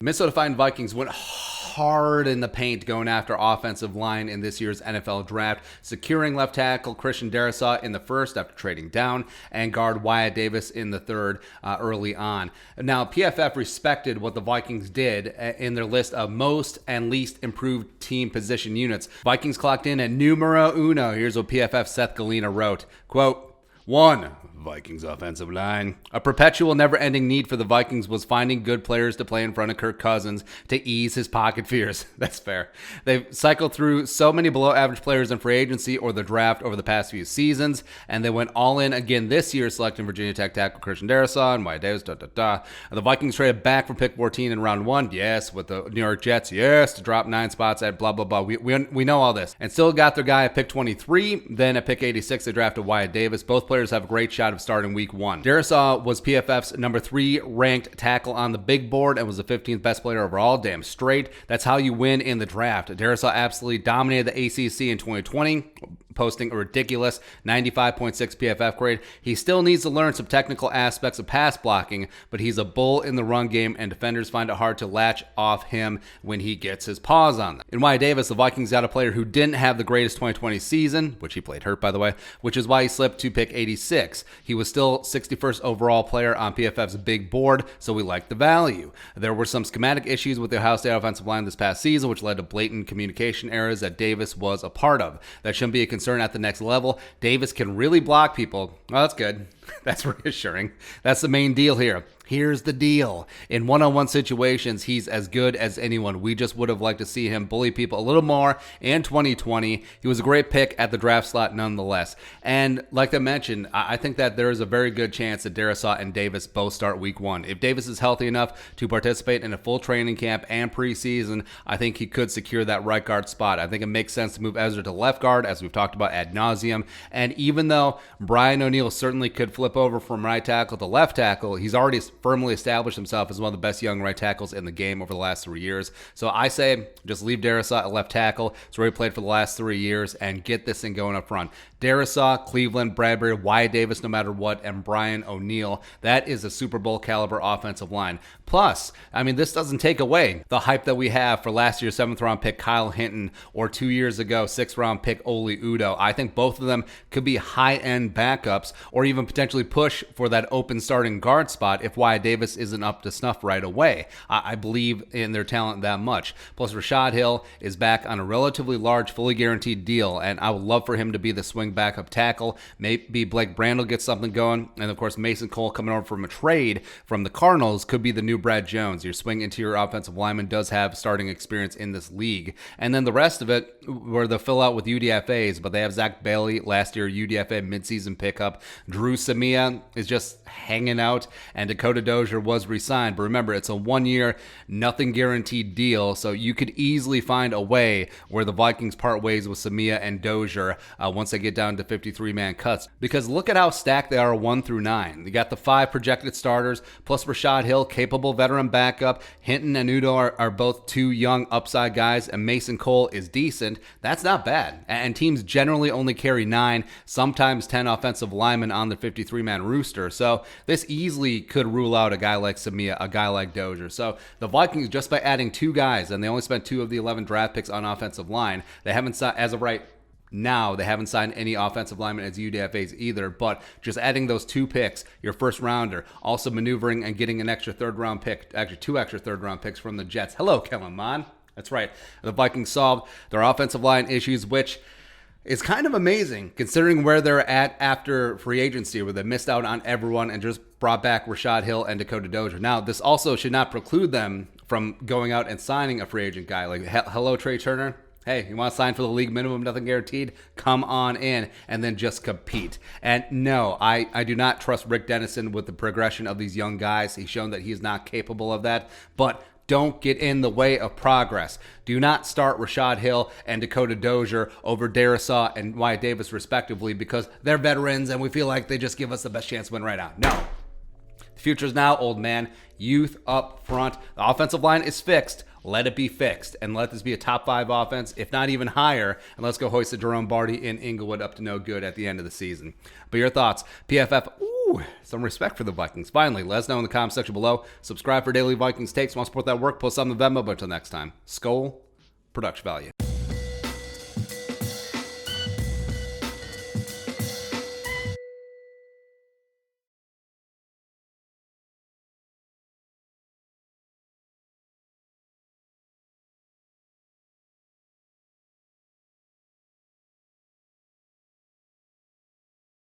Minnesota Vikings went hard in the paint going after offensive line in this year's NFL draft, securing left tackle Christian Darrisaw in the first after trading down, and guard Wyatt Davis in the third early on. Now, PFF respected what the Vikings did in their list of most and least improved team position units. Vikings clocked in at numero uno. Here's what PFF Seth Galina wrote, quote, 1. Vikings offensive line. A perpetual never-ending need for the Vikings was finding good players to play in front of Kirk Cousins to ease his pocket fears. That's fair. They've cycled through so many below-average players in free agency or the draft over the past few seasons, and they went all in again this year, selecting Virginia Tech tackle Christian Darrisaw and Wyatt Davis. The Vikings traded back for pick 14 in round 1, yes, with the New York Jets, yes, to drop 9 spots at blah, blah, blah. We know all this. And still got their guy at pick 23. Then at pick 86, they drafted Wyatt Davis. Both players have a great shot of starting week 1. Darrisaw was PFF's number 3 ranked tackle on the big board and was the 15th best player overall. Damn straight. That's how you win in the draft. Darrisaw absolutely dominated the ACC in 2020, posting a ridiculous 95.6 PFF grade. He still needs to learn some technical aspects of pass blocking, but he's a bull in the run game, and defenders find it hard to latch off him when he gets his paws on them. In Wyatt Davis, the Vikings got a player who didn't have the greatest 2020 season, which he played hurt, by the way, which is why he slipped to pick 86. He was still 61st overall player on PFF's big board, so we liked the value. There were some schematic issues with the Ohio State offensive line this past season, which led to blatant communication errors that Davis was a part of. That shouldn't be a concern at the next level. Davis can really block people. Oh, that's good. That's reassuring. That's the main deal here. Here's the deal. In one-on-one situations, he's as good as anyone. We just would have liked to see him bully people a little more in 2020. He was a great pick at the draft slot nonetheless. And like I mentioned, I think that there is a very good chance that Darrisaw and Davis both start week 1. If Davis is healthy enough to participate in a full training camp and preseason, I think he could secure that right guard spot. I think it makes sense to move Ezra to left guard, as we've talked about ad nauseum. And even though Brian O'Neill certainly could flip over from right tackle to left tackle, he's already firmly established himself as one of the best young right tackles in the game over the last 3 years. So I say just leave Darrisaw at left tackle. It's where he played for the last 3 years, and get this thing going up front. Darrisaw, Cleveland, Bradbury, Wyatt Davis, no matter what, and Brian O'Neill. That is a Super Bowl caliber offensive line. Plus, I mean, this doesn't take away the hype that we have for last year's 7th round pick Kyle Hinton or 2 years ago 6th round pick Oli Udoh. I think both of them could be high-end backups or even potentially push for that open starting guard spot if Wyatt Davis isn't up to snuff right away. I believe in their talent that much. Plus, Rashad Hill is back on a relatively large, fully guaranteed deal, and I would love for him to be the swing backup tackle. Maybe Blake Brandel gets something going, and of course, Mason Cole coming over from a trade from the Cardinals could be the new Brad Jones. Your swing interior offensive lineman does have starting experience in this league. And then the rest of it were the fill out with UDFAs, but they have Zach Bailey, last year UDFA midseason pickup. Drew Samia is just hanging out, and Dakota Dozier was re-signed. But remember, it's a 1-year, nothing guaranteed deal, so you could easily find a way where the Vikings part ways with Samia and Dozier once they get down to 53-man cuts. Because look at how stacked they are 1 through 9. They got the 5 projected starters, plus Rashad Hill, capable veteran backup. Hinton and Udoh are both 2 young upside guys, and Mason Cole is decent. That's not bad. And teams generally only carry 9, sometimes 10 offensive linemen on the 53-man rooster. So this easily could rule out a guy like Samia, a guy like Dozier. So the Vikings, just by adding 2 guys, and they only spent 2 of the 11 draft picks on offensive line, they haven't, as of right now, they haven't signed any offensive linemen as UDFAs either, but just adding those 2 picks, your first rounder, also maneuvering and getting an extra 3rd round pick, actually 2 extra 3rd round picks from the Jets. Hello, Kellen Mond. That's right. The Vikings solved their offensive line issues, which is kind of amazing considering where they're at after free agency, where they missed out on everyone and just brought back Rashad Hill and Dakota Dozier. Now, this also should not preclude them from going out and signing a free agent guy. Like, hello, Trey Turner. Hey, you want to sign for the league minimum, nothing guaranteed? Come on in and then just compete. And no, I do not trust Rick Dennison with the progression of these young guys. He's shown that he's not capable of that. But don't get in the way of progress. Do not start Rashad Hill and Dakota Dozier over Darrisaw and Wyatt Davis, respectively, because they're veterans and we feel like they just give us the best chance to win right now. No. The future's now, old man. Youth up front. The offensive line is fixed. Let it be fixed, and let this be a top 5 offense, if not even higher, and let's go hoist the Jerome Barty in Inglewood up to no good at the end of the season. But your thoughts? PFF, Woo! Some respect for the Vikings. Finally, let us know in the comment section below. Subscribe for daily Vikings takes. Want to support that work? Post on the Venmo. But until next time, Skol, production value.